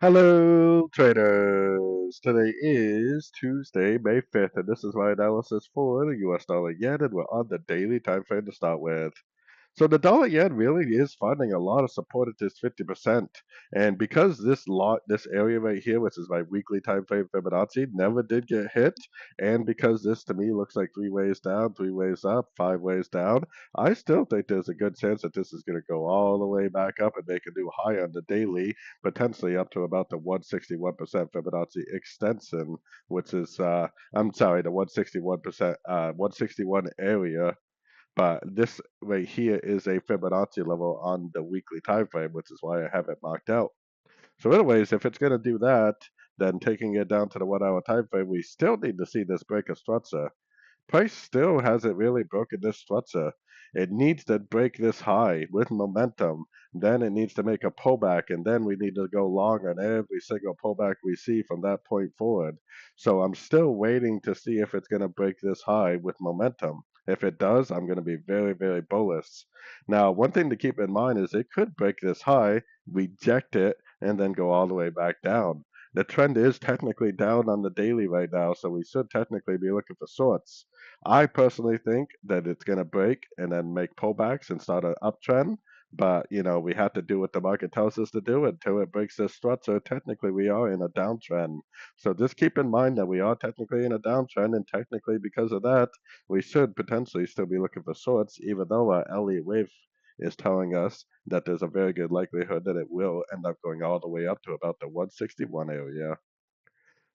Hello, traders. Today is Tuesday, May 5th, and this is my analysis for the US dollar yen, and we're on the daily time frame to start with. So the dollar yen really is finding a lot of support at this 50%. And because this area right here, which is my weekly time frame Fibonacci, never did get hit, and because this to me looks like three ways down, three ways up, five ways down, I still think there's a good chance that this is going to go all the way back up and make a new high on the daily, potentially up to about the 161% Fibonacci extension, which is I'm sorry, the 161%, 161 area, but this right here is a Fibonacci level on the weekly time frame, which is why I have it marked out. So anyways, if it's going to do that, then taking it down to the 1 hour time frame, we still need to see this break a structure. Price still hasn't really broken this structure. It needs to break this high with momentum. Then it needs to make a pullback, and then we need to go long on every single pullback we see from that point forward. So I'm still waiting to see if it's going to break this high with momentum. If it does, I'm going to be very, very bullish. Now, one thing to keep in mind is it could break this high, reject it, and then go all the way back down. The trend is technically down on the daily right now, so we should technically be looking for shorts. I personally think that it's going to break and then make pullbacks and start an uptrend. But, we have to do what the market tells us to do until it breaks this structure. Technically, we are in a downtrend. So just keep in mind that we are technically in a downtrend, and technically, because of that, we should potentially still be looking for shorts, even though our Elliot wave is telling us that there's a very good likelihood that it will end up going all the way up to about the 161 area.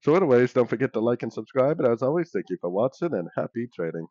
So anyways, don't forget to like and subscribe, and as always, thank you for watching and happy trading.